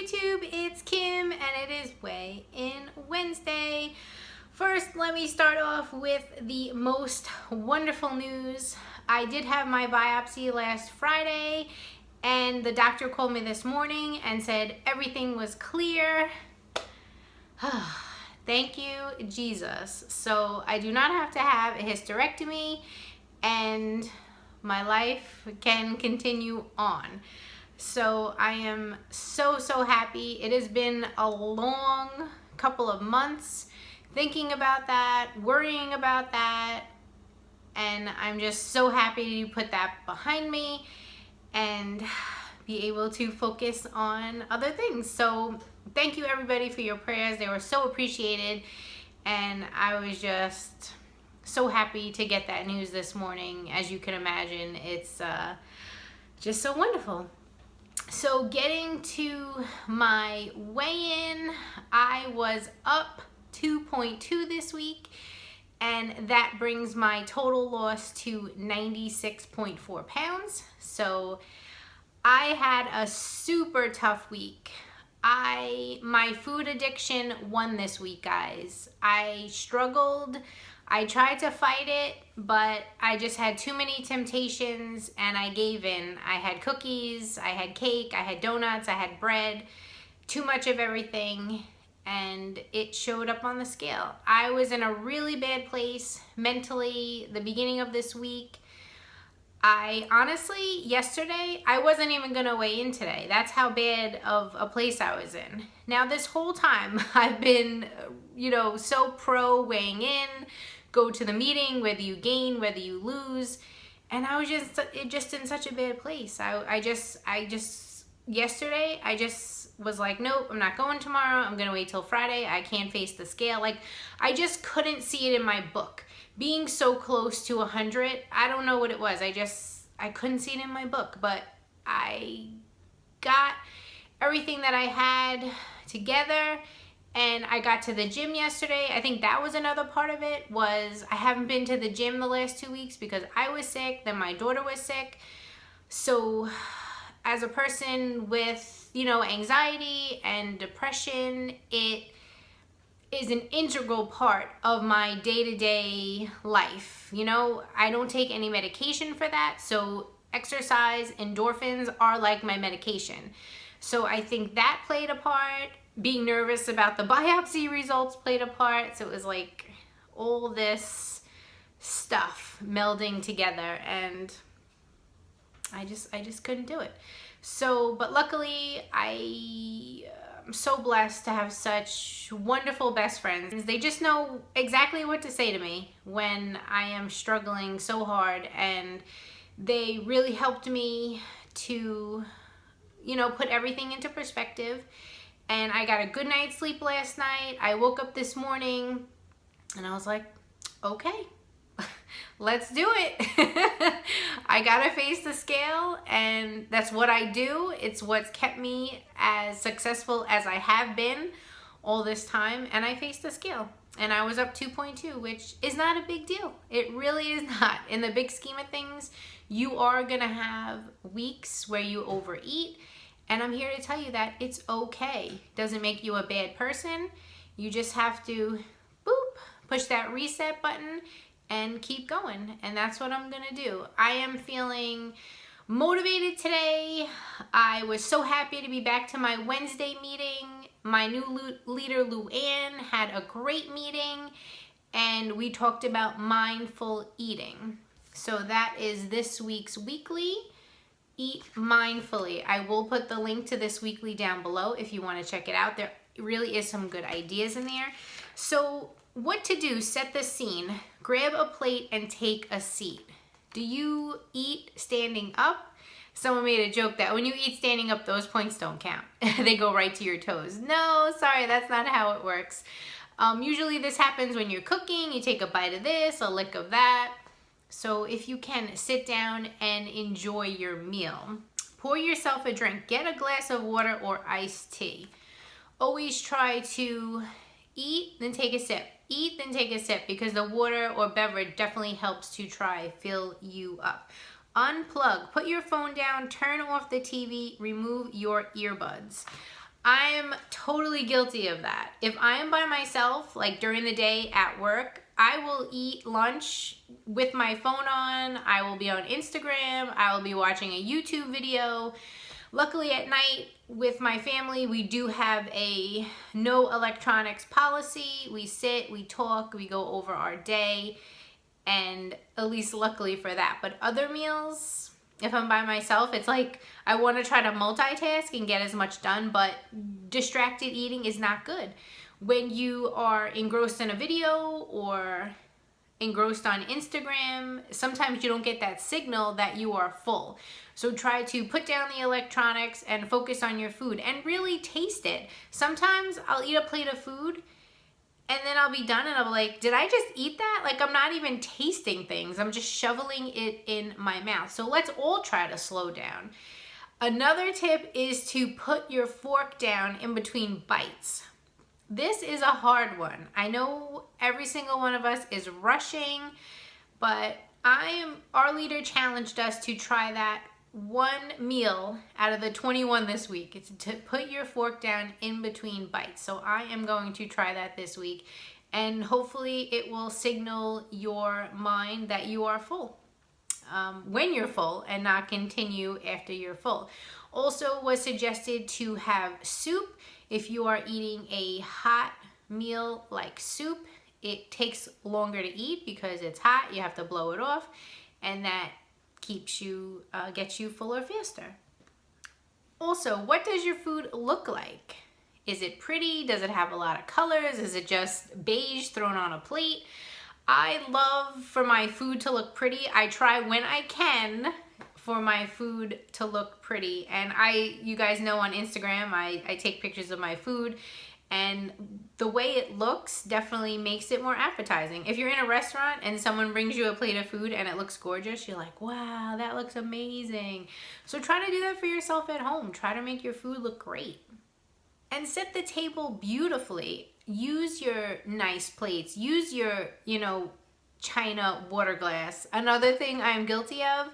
YouTube? It's Kim and it is Weigh In Wednesday. First, let me start off with the most wonderful news. I did have my biopsy last Friday and the doctor called me this morning and said everything was clear. Thank you, Jesus. So I do not have to have a hysterectomy and my life can continue on. So I am so happy. It has been a long couple of months thinking about that, worrying about that, and I'm just so happy to put that behind me and be able to focus on other things. So thank you everybody for your prayers. They were so appreciated, and I was just so happy to get that news this morning. As you can imagine, it's just so wonderful. So getting to my weigh-in, I was up 2.2 this week, and that brings my total loss to 96.4 pounds. So I had a super tough week. My food addiction won this week, guys. I struggled. I tried to fight it, but I just had too many temptations and I gave in. I had cookies, I had cake, I had donuts, I had bread, too much of everything, and it showed up on the scale. I was in a really bad place mentally the beginning of this week. I honestly, yesterday, I wasn't even gonna weigh in today. That's how bad of a place I was in. Now this whole time I've been, so pro weighing in, go to the meeting, whether you gain, whether you lose. And I was just in such a bad place. Yesterday, I just was like, nope, I'm not going tomorrow. I'm gonna wait till Friday. I can't face the scale. Like, I just couldn't see it in my book. Being so close to 100, I don't know what it was. I couldn't see it in my book, but I got everything that I had together and I got to the gym yesterday. I think that was another part of it, was I haven't been to the gym the last 2 weeks because I was sick, then my daughter was sick. So as a person with, anxiety and depression, it is an integral part of my day-to-day life. I don't take any medication for that, so exercise, endorphins are like my medication. So I think that played a part. Being nervous about the biopsy results played a part. So it was like all this stuff melding together, and I just couldn't do it. So, but luckily I'm so blessed to have such wonderful best friends. They just know exactly what to say to me when I am struggling so hard, and they really helped me to, put everything into perspective. And I got a good night's sleep last night. I woke up this morning and I was like, okay, let's do it. I gotta face the scale, and that's what I do. It's what's kept me as successful as I have been all this time, and I faced the scale. And I was up 2.2, which is not a big deal. It really is not. In the big scheme of things, you are gonna have weeks where you overeat, and I'm here to tell you that it's okay. Doesn't make you a bad person. You just have to, push that reset button and keep going. And that's what I'm gonna do. I am feeling motivated today. I was so happy to be back to my Wednesday meeting. My new leader, Luann, had a great meeting, and we talked about mindful eating. So that is this week's weekly. Eat mindfully. I will put the link to this weekly down below if you want to check it out. There really is some good ideas in there. So what to do, set the scene. Grab a plate and take a seat. Do you eat standing up? Someone made a joke that when you eat standing up, those points don't count. They go right to your toes. No, sorry, that's not how it works. Usually this happens when you're cooking. You take a bite of this, a lick of that. So if you can, sit down and enjoy your meal. Pour yourself a drink. Get a glass of water or iced tea. Always try to eat, then take a sip. Eat, then take a sip, because the water or beverage definitely helps to fill you up. Unplug. Put your phone down. Turn off the TV. Remove your earbuds. I'm totally guilty of that. If I am by myself, like during the day at work, I will eat lunch with my phone on. I will be on Instagram. I will be watching a YouTube video. Luckily at night with my family, we do have a no electronics policy. We sit, we talk, we go over our day, and at least luckily for that. But other meals, if I'm by myself, it's like I want to try to multitask and get as much done, but distracted eating is not good. When you are engrossed in a video or engrossed on Instagram, sometimes you don't get that signal that you are full. So try to put down the electronics and focus on your food and really taste it. Sometimes I'll eat a plate of food and then I'll be done and I'll be like, did I just eat that? Like, I'm not even tasting things. I'm just shoveling it in my mouth. So let's all try to slow down. Another tip is to put your fork down in between bites. This is a hard one. I know every single one of us is rushing, but our leader challenged us to try that one meal out of the 21 this week. It's to put your fork down in between bites. So I am going to try that this week, and hopefully it will signal your mind that you are full when you're full and not continue after you're full. Also was suggested to have soup. If you are eating a hot meal like soup, it takes longer to eat because it's hot. You have to blow it off, and that keeps you, gets you fuller faster. Also, what does your food look like? Is it pretty? Does it have a lot of colors? Is it just beige thrown on a plate? I love for my food to look pretty. I try when I can for my food to look pretty. And you guys know on Instagram, I take pictures of my food, and the way it looks definitely makes it more appetizing. If you're in a restaurant and someone brings you a plate of food and it looks gorgeous, you're like, wow, that looks amazing. So try to do that for yourself at home. Try to make your food look great. And set the table beautifully. Use your nice plates. Use your, china water glass. Another thing I'm guilty of,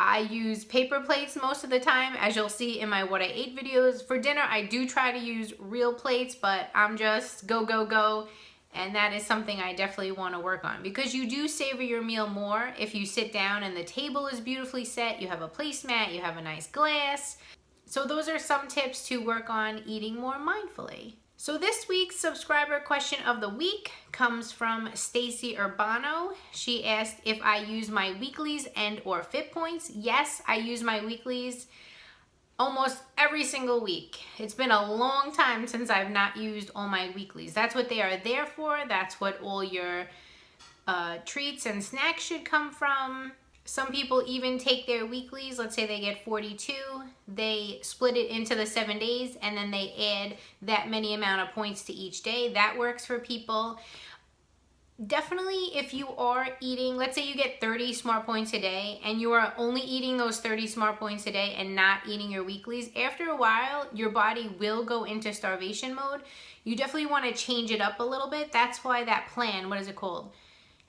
I use paper plates most of the time, as you'll see in my what I ate videos. For dinner, I do try to use real plates, but I'm just go, go, go. And that is something I definitely want to work on, because you do savor your meal more if you sit down and the table is beautifully set, you have a placemat, you have a nice glass. So those are some tips to work on eating more mindfully. So this week's subscriber question of the week comes from Stacy Urbano. She asked if I use my weeklies and or fit points. Yes, I use my weeklies almost every single week. It's been a long time since I've not used all my weeklies. That's what they are there for. That's what all your treats and snacks should come from. Some people even take their weeklies, let's say they get 42, they split it into the 7 days, and then they add that many amount of points to each day. That works for people. Definitely if you are eating, let's say you get 30 smart points a day and you are only eating those 30 smart points a day and not eating your weeklies, after a while your body will go into starvation mode. You definitely want to change it up a little bit. That's why that plan, what is it called?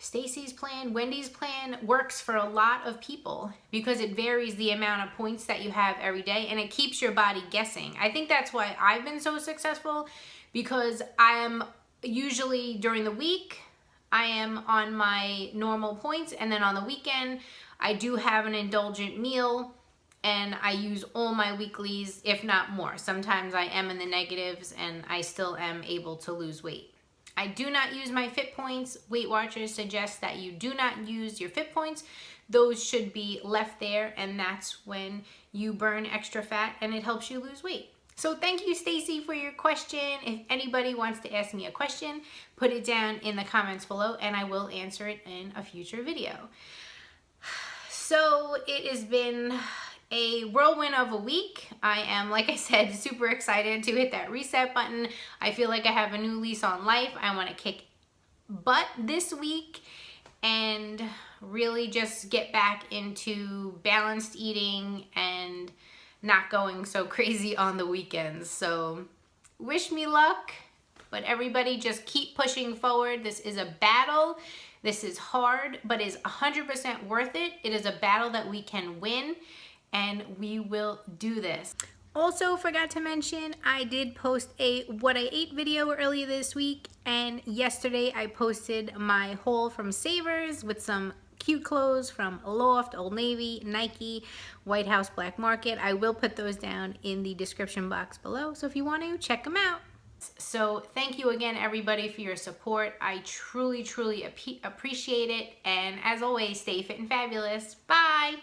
Stacy's plan, Wendy's plan works for a lot of people because it varies the amount of points that you have every day, and it keeps your body guessing. I think that's why I've been so successful, because I am usually during the week, I am on my normal points, and then on the weekend, I do have an indulgent meal and I use all my weeklies, if not more. Sometimes I am in the negatives and I still am able to lose weight. I do not use my fit points. Weight Watchers suggest that you do not use your fit points. Those should be left there, and that's when you burn extra fat and it helps you lose weight. So thank you, Stacy, for your question. If anybody wants to ask me a question, put it down in the comments below and I will answer it in a future video. So it has been a whirlwind of a week. I am, like I said, super excited to hit that reset button. I feel like I have a new lease on life. I want to kick butt this week and really just get back into balanced eating and not going so crazy on the weekends. So wish me luck, but everybody just keep pushing forward. This is a battle. This is hard, but is 100% worth it. It is a battle that we can win, and we will do this. Also forgot to mention, I did post a what I ate video earlier this week, and yesterday I posted my haul from Savers with some cute clothes from Loft, Old Navy, Nike, White House Black Market. I will put those down in the description box below, so if you want to, check them out. So thank you again, everybody, for your support. I truly, truly appreciate it. And as always, stay fit and fabulous. Bye.